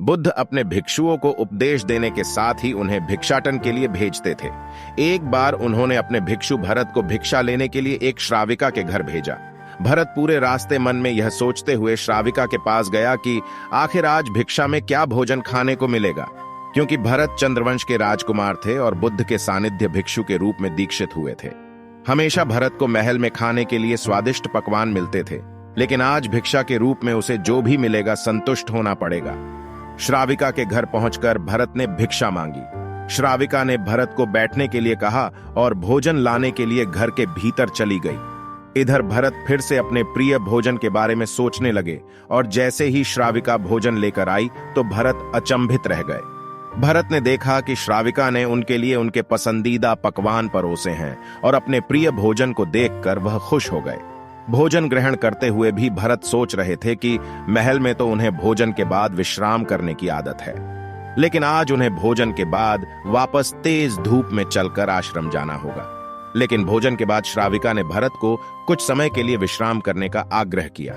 बुद्ध अपने भिक्षुओं को उपदेश देने के साथ ही उन्हें भिक्षाटन के लिए भेजते थे। एक बार उन्होंने अपने भिक्षु भरत को भिक्षा लेने के लिए एक श्राविका के घर भेजा। भरत पूरे रास्ते मन में यह सोचते हुए श्राविका के पास गया कि आखिर आज भिक्षा में क्या भोजन खाने को मिलेगा, क्योंकि भरत चंद्रवंश के राजकुमार थे और बुद्ध के सानिध्य भिक्षु के रूप में दीक्षित हुए थे। हमेशा भरत को महल में खाने के लिए स्वादिष्ट पकवान मिलते थे, लेकिन आज भिक्षा के रूप में उसे जो भी मिलेगा संतुष्ट होना पड़ेगा। श्राविका के घर पहुंचकर भरत ने भिक्षा मांगी। श्राविका ने भरत को बैठने के लिए कहा और भोजन लाने के लिए घर के भीतर चली गई। इधर भरत फिर से अपने प्रिय भोजन के बारे में सोचने लगे और जैसे ही श्राविका भोजन लेकर आई तो भरत अचंभित रह गए। भरत ने देखा कि श्राविका ने उनके लिए उनके पसंदीदा पकवान परोसे हैं और अपने प्रिय भोजन को देखकर वह खुश हो गए। भोजन ग्रहण करते हुए भी भरत सोच रहे थे कि महल में तो उन्हें भोजन के बाद विश्राम करने की आदत है, लेकिन आज उन्हें भोजन के बाद वापस तेज धूप में चलकर आश्रम जाना होगा। लेकिन भोजन के बाद श्राविका ने भरत को कुछ समय के लिए विश्राम करने का आग्रह किया।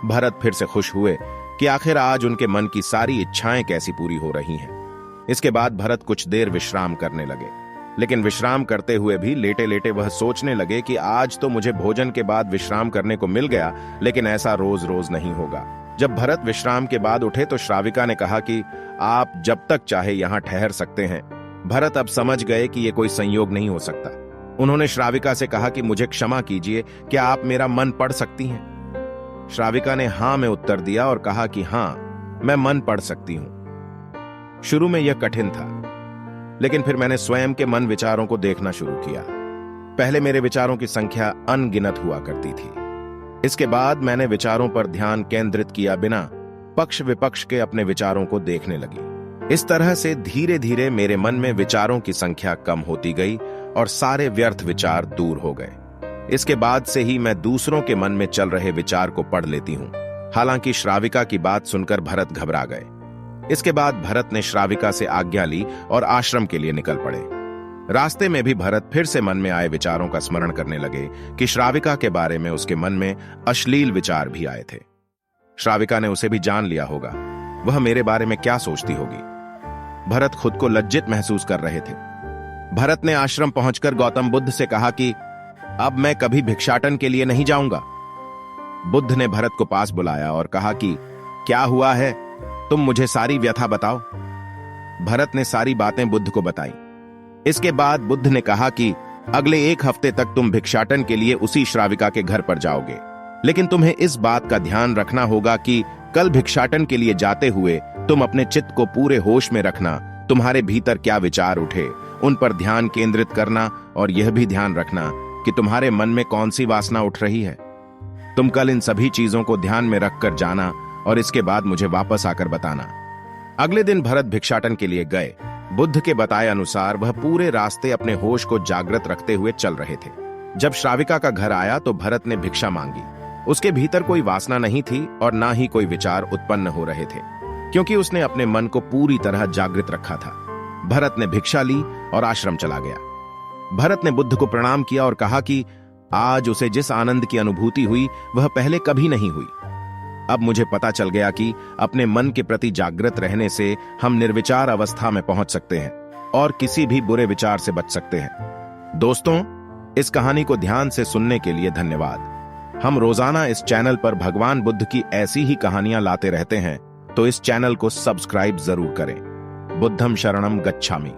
भरत फिर से खुश हुए कि आखिर आज उनके मन की सारी इच्छाएं कैसी पूरी हो रही हैं। इसके बाद भरत कुछ देर विश्राम करने लगे, लेकिन विश्राम करते हुए भी लेटे लेटे वह सोचने लगे कि आज तो मुझे भोजन के बाद विश्राम करने को मिल गया, लेकिन ऐसा रोज रोज नहीं होगा। जब भरत विश्राम के बाद उठे तो श्राविका ने कहा कि आप जब तक चाहे यहाँ ठहर सकते हैं। भरत अब समझ गए कि यह कोई संयोग नहीं हो सकता। उन्होंने श्राविका से कहा कि मुझे क्षमा कीजिए, क्या आप मेरा मन पढ़ सकती हैं? श्राविका ने हाँ में उत्तर दिया और कहा कि हाँ, मैं मन पढ़ सकती हूं। शुरू में यह कठिन था, लेकिन फिर मैंने स्वयं के मन विचारों को देखना शुरू किया। पहले मेरे विचारों की संख्या अनगिनत हुआ करती थी। इसके बाद मैंने विचारों पर ध्यान केंद्रित किया बिना पक्ष विपक्ष के अपने विचारों को देखने लगी। इस तरह से धीरे धीरे मेरे मन में विचारों की संख्या कम होती गई और सारे व्यर्थ विचार दूर हो गए। इसके बाद से ही मैं दूसरों के मन में चल रहे विचार को पढ़ लेती हूं। हालांकि श्राविका की बात सुनकर भरत घबरा गए। इसके बाद भरत ने श्राविका से आज्ञा ली और आश्रम के लिए निकल पड़े। रास्ते में भी भरत फिर से मन में आए विचारों का स्मरण करने लगे कि श्राविका के बारे में उसके मन में अश्लील विचार भी आए थे। श्राविका ने उसे भी जान लिया होगा, वह मेरे बारे में क्या सोचती होगी। भरत खुद को लज्जित महसूस कर रहे थे। भरत ने आश्रम पहुंचकर गौतम बुद्ध से कहा कि अब मैं कभी भिक्षाटन के लिए नहीं जाऊंगा। बुद्ध ने भरत को पास बुलाया और कहा कि क्या हुआ है, तुम मुझे सारी व्यथा बताओ। भरत ने सारी बातें बुद्ध को बताई। इसके बाद बुद्ध ने कहा कि अगले 1 हफ्ते तक तुम भिक्षाटन के लिए उसी श्राविका के घर पर जाओगे, लेकिन तुम्हें इस बात का ध्यान रखना होगा कि कल भिक्षाटन के लिए जाते हुए तुम अपने चित्त को पूरे होश में रखना। तुम्हारे भीतर क्या विचार उठे उन पर ध्यान केंद्रित करना और यह भी ध्यान रखना कि तुम्हारे मन में कौन सी वासना उठ रही है। तुम कल इन सभी चीजों को ध्यान में रखकर जाना और इसके बाद मुझे वापस आकर बताना। अगले दिन भरत भिक्षाटन के लिए गए। बुद्ध के बताए अनुसार वह पूरे रास्ते अपने होश को जागृत रखते हुए चल रहे थे। जब श्राविका का घर आया तो भरत ने भिक्षा मांगी। उसके भीतर कोई वासना नहीं थी और ना ही कोई विचार उत्पन्न हो रहे थे, क्योंकि उसने अपने मन को पूरी तरह जागृत रखा था। भरत ने भिक्षा ली और आश्रम चला गया। भरत ने बुद्ध को प्रणाम किया और कहा कि आज उसे जिस आनंद की अनुभूति हुई वह पहले कभी नहीं हुई। अब मुझे पता चल गया कि अपने मन के प्रति जागृत रहने से हम निर्विचार अवस्था में पहुंच सकते हैं और किसी भी बुरे विचार से बच सकते हैं। दोस्तों, इस कहानी को ध्यान से सुनने के लिए धन्यवाद। हम रोजाना इस चैनल पर भगवान बुद्ध की ऐसी ही कहानियां लाते रहते हैं, तो इस चैनल को सब्सक्राइब जरूर करें। बुद्धं शरणं गच्छामि।